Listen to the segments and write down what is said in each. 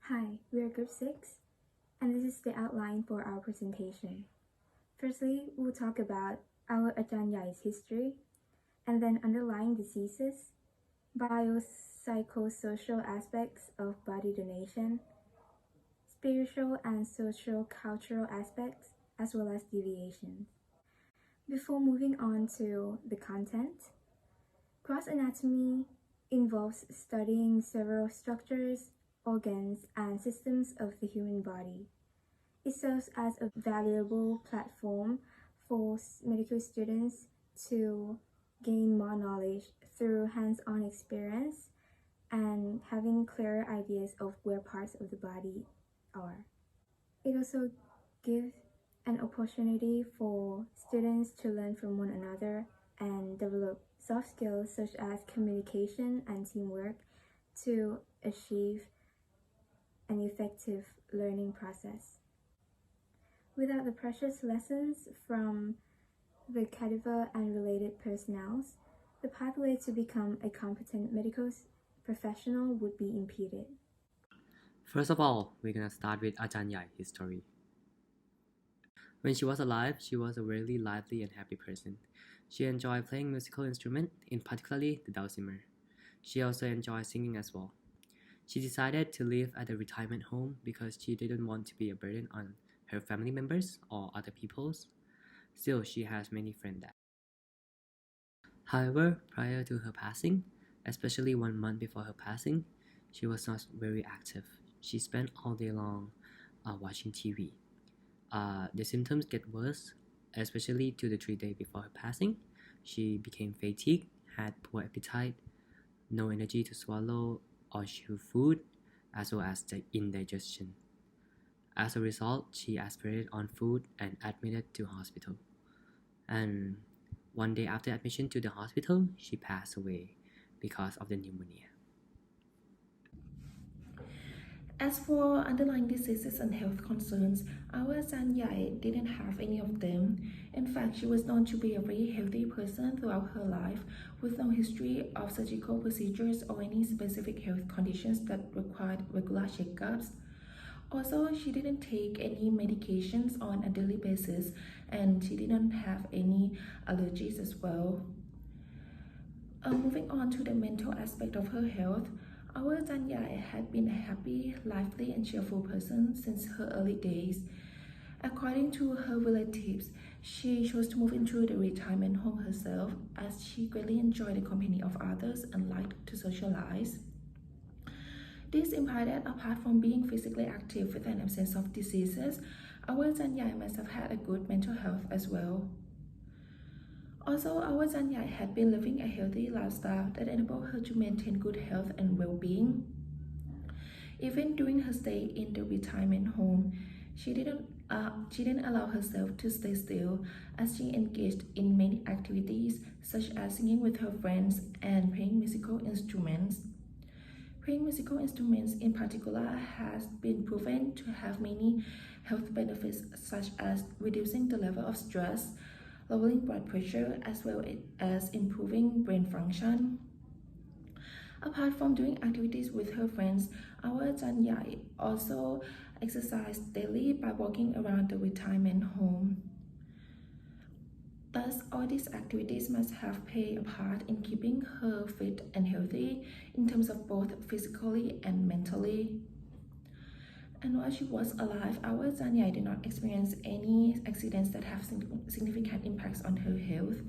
Hi, we are Group 6, and this is the outline for our presentation. Firstly, we'll talk about our Ajahn history, and then underlying diseases, biopsychosocial aspects of body donation, spiritual and social cultural aspects, as well as deviations. Before moving on to the content, gross anatomy involves studying several structures, organs, and systems of the human body. It serves as a valuable platform for medical students to gain more knowledge through hands-on experience and having clearer ideas of where parts of the body are. It also gives an opportunity for students to learn from one another and develop soft skills such as communication and teamwork to achieve an effective learning process. Without the precious lessons from the cadaver and related personnels, the pathway to become a competent medical professional would be impeded. First of all, we're gonna start with Ajahn Yai history. When she was alive, she was a really lively and happy person. She enjoyed playing musical instruments, in particularly the dulcimer. She also enjoyed singing as well. She decided to live at a retirement home because she didn't want to be a burden on her family members or other people's. Still, she has many friends there. However, prior to her passing, especially 1 month before her passing, she was not very active. She spent all day long watching TV. The symptoms get worse, especially 2 to 3 days before her passing. She became fatigued, had poor appetite, no energy to swallow or chew food, as well as the indigestion. As a result, she aspirated on food and admitted to hospital. And one day after admission to the hospital, she passed away because of the pneumonia. As for underlying diseases and health concerns, our San Yai didn't have any of them. In fact, she was known to be a very healthy person throughout her life, with no history of surgical procedures or any specific health conditions that required regular checkups. Also, she didn't take any medications on a daily basis, and she didn't have any allergies as well. Moving on to the mental aspect of her health, our Tanya had been a happy, lively, and cheerful person since her early days. According to her relatives, she chose to move into the retirement home herself as she greatly enjoyed the company of others and liked to socialize. This implied that apart from being physically active with an absence of diseases, our Tanya must have had a good mental health as well. Also, our Zanyai had been living a healthy lifestyle that enabled her to maintain good health and well-being. Even during her stay in the retirement home, she didn't allow herself to stay still as she engaged in many activities such as singing with her friends and playing musical instruments. Playing musical instruments in particular has been proven to have many health benefits such as reducing the level of stress, lowering blood pressure, as well as improving brain function. Apart from doing activities with her friends, our Tanyai also exercised daily by walking around the retirement home. Thus, all these activities must have played a part in keeping her fit and healthy in terms of both physically and mentally. And while she was alive, our Zanyai did not experience any accidents that have significant impacts on her health.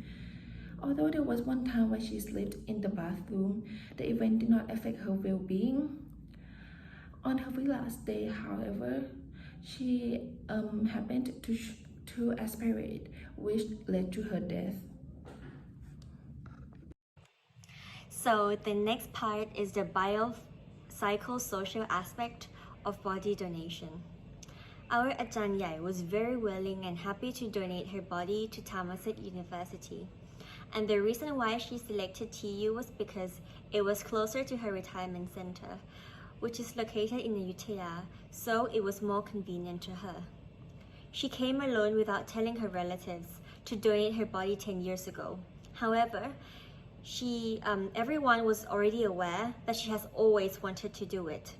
Although there was one time when she slept in the bathroom, the event did not affect her well-being. On her very last day, however, she happened to aspirate, which led to her death. So the next part is the biopsychosocial aspect of body donation. Our Ajahn Yai was very willing and happy to donate her body to Thammasat University. And the reason why she selected TU was because it was closer to her retirement center, which is located in Ayutthaya, so it was more convenient to her. She came alone without telling her relatives to donate her body 10 years ago. However, everyone was already aware that she has always wanted to do it.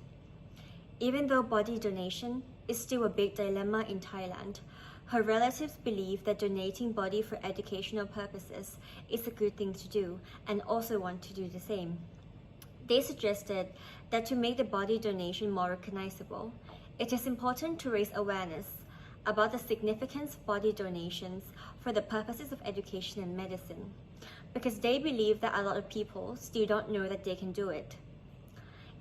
Even though body donation is still a big dilemma in Thailand, her relatives believe that donating body for educational purposes is a good thing to do and also want to do the same. They suggested that to make the body donation more recognizable, it is important to raise awareness about the significance of body donations for the purposes of education and medicine, because they believe that a lot of people still don't know that they can do it.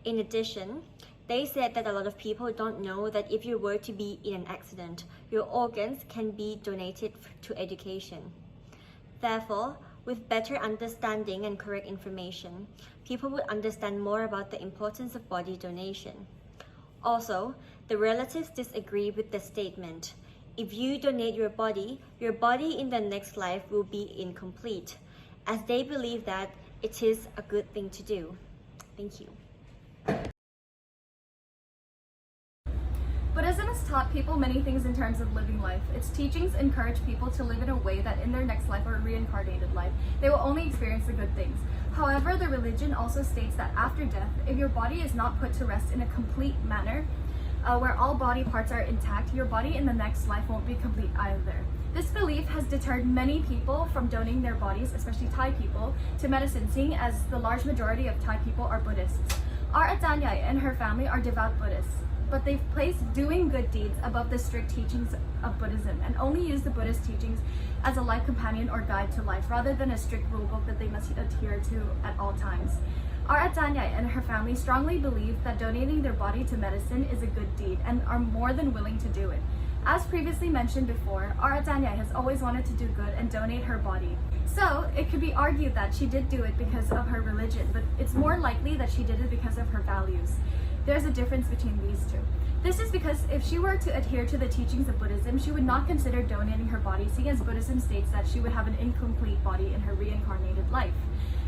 In addition, they said that a lot of people don't know that if you were to be in an accident, your organs can be donated to education. Therefore, with better understanding and correct information, people would understand more about the importance of body donation. Also, the relatives disagree with the statement, if you donate your body in the next life will be incomplete, as they believe that it is a good thing to do. Thank you. Buddhism has taught people many things in terms of living life. Its teachings encourage people to live in a way that in their next life or reincarnated life, they will only experience the good things. However, the religion also states that after death, if your body is not put to rest in a complete manner, where all body parts are intact, your body in the next life won't be complete either. This belief has deterred many people from donating their bodies, especially Thai people, to medicine, seeing as the large majority of Thai people are Buddhists. Our Ajahn and her family are devout Buddhists, but they've placed doing good deeds above the strict teachings of Buddhism and only use the Buddhist teachings as a life companion or guide to life rather than a strict rule book that they must adhere to at all times. Our Ajahn and her family strongly believe that donating their body to medicine is a good deed and are more than willing to do it. As previously mentioned before, our Ajahn has always wanted to do good and donate her body. So it could be argued that she did do it because of her religion, but it's more likely that she did it because of her values. There's a difference between these two. This is because if she were to adhere to the teachings of Buddhism, she would not consider donating her body, seeing as Buddhism states that she would have an incomplete body in her reincarnated life.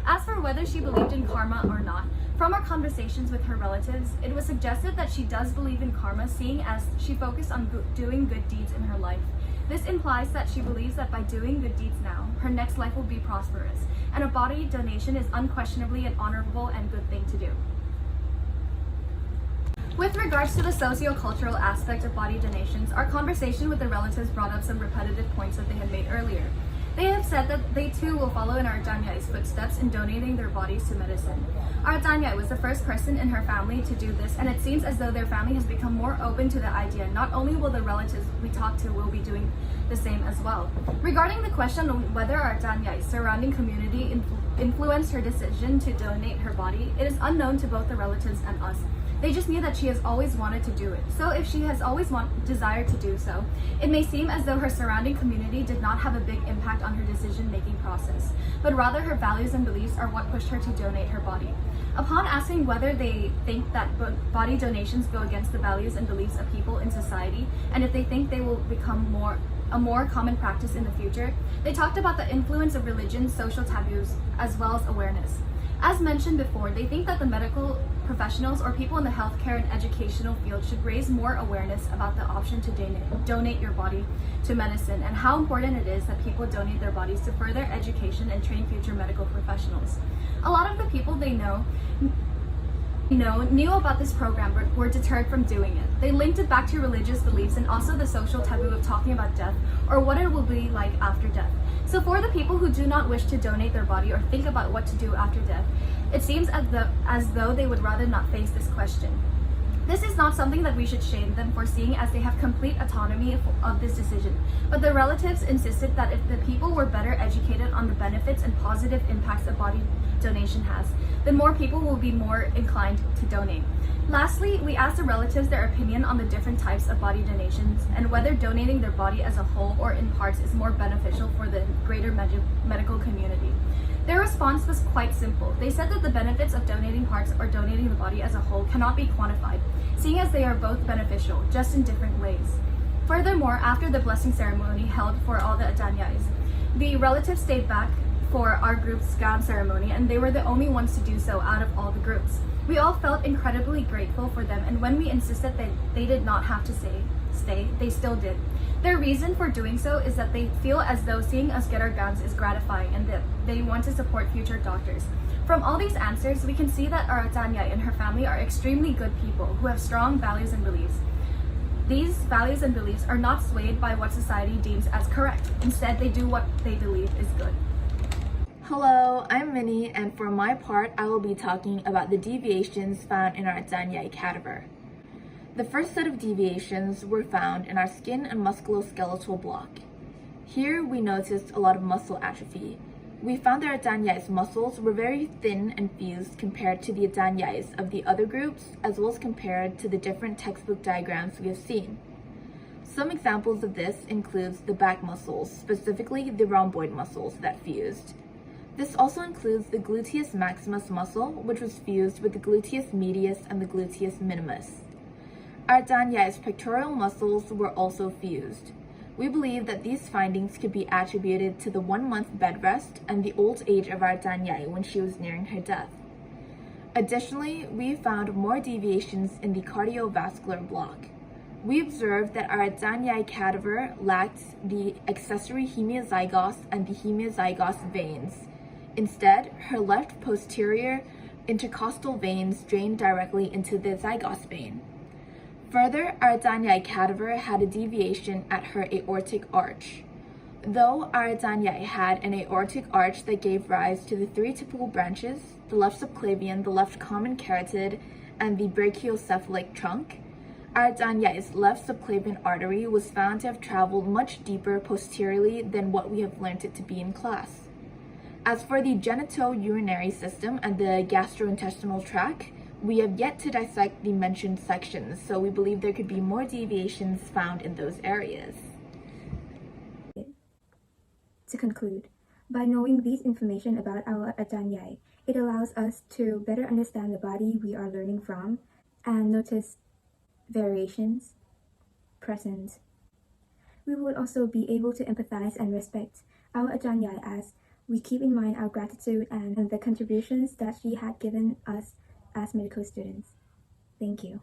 As for whether she believed in karma or not, from our conversations with her relatives, it was suggested that she does believe in karma, seeing as she focused on doing good deeds in her life. This implies that she believes that by doing good deeds now, her next life will be prosperous, and a body donation is unquestionably an honorable and good thing to do. With regards to the socio-cultural aspect of body donations, our conversation with the relatives brought up some repetitive points that they had made earlier. They have said that they too will follow in our Ajahn footsteps in donating their bodies to medicine. Our Ajahn was the first person in her family to do this, and it seems as though their family has become more open to the idea. Not only will the relatives we talk to will be doing the same as well. Regarding the question on whether our Ajahn surrounding community influenced her decision to donate her body, it is unknown to both the relatives and us. They just knew that she has always wanted to do it. So if she has always desired to do so, it may seem as though her surrounding community did not have a big impact on her decision-making process, but rather her values and beliefs are what pushed her to donate her body. Upon asking whether they think that body donations go against the values and beliefs of people in society, and if they think they will become a more common practice in the future, they talked about the influence of religion, social taboos, as well as awareness. As mentioned before, they think that the medical professionals or people in the healthcare and educational field should raise more awareness about the option to donate your body to medicine and how important it is that people donate their bodies to further education and train future medical professionals. A lot of the people they knew about this program but were deterred from doing it. They linked it back to religious beliefs and also the social taboo of talking about death or what it will be like after death. So for the people who do not wish to donate their body or think about what to do after death, it seems as though they would rather not face this question. This is not something that we should shame them for, seeing as they have complete autonomy of this decision. But the relatives insisted that if the people were better educated on the benefits and positive impacts a body donation has, then more people will be more inclined to donate. Lastly, we asked the relatives their opinion on the different types of body donations and whether donating their body as a whole or in parts is more beneficial for the greater medical community. Their response was quite simple. They said that the benefits of donating parts or donating the body as a whole cannot be quantified, seeing as they are both beneficial, just in different ways. Furthermore, after the blessing ceremony held for all the Ajahn, the relatives stayed back for our group's gown ceremony, and they were the only ones to do so out of all the groups. We all felt incredibly grateful for them, and when we insisted that they did not have to stay, they still did. Their reason for doing so is that they feel as though seeing us get our gowns is gratifying and that they want to support future doctors. From all these answers, we can see that our Atanyai and her family are extremely good people who have strong values and beliefs. These values and beliefs are not swayed by what society deems as correct. Instead, they do what they believe is good. Hello, I'm Minnie, and for my part, I will be talking about the deviations found in our Atanyai cadaver. The first set of deviations were found in our skin and musculoskeletal block. Here, we noticed a lot of muscle atrophy. We found that our Atanyai's muscles were very thin and fused compared to the Atanyais of the other groups, as well as compared to the different textbook diagrams we have seen. Some examples of this includes the back muscles, specifically the rhomboid muscles that fused. This also includes the gluteus maximus muscle, which was fused with the gluteus medius and the gluteus minimus. Our Atanyai's pectoral muscles were also fused. We believe that these findings could be attributed to the 1-month bed rest and the old age of our Atanyai when she was nearing her death. Additionally, we found more deviations in the cardiovascular block. We observed that our Atanyai cadaver lacked the accessory hemiazygos and the hemiazygos veins. Instead, her left posterior intercostal veins drained directly into the zygos vein. Further, our Atanyai cadaver had a deviation at her aortic arch. Though our Atanyai had an aortic arch that gave rise to the 3 typical branches, the left subclavian, the left common carotid, and the brachiocephalic trunk, our Atanyai's left subclavian artery was found to have traveled much deeper posteriorly than what we have learned it to be in class. As for the genitourinary system and the gastrointestinal tract, we have yet to dissect the mentioned sections, so we believe there could be more deviations found in those areas. To conclude, by knowing these information about our Atanyai, it allows us to better understand the body we are learning from and notice variations present. We would also be able to empathize and respect our Atanyai as we keep in mind our gratitude and the contributions that she had given us as medical students. Thank you.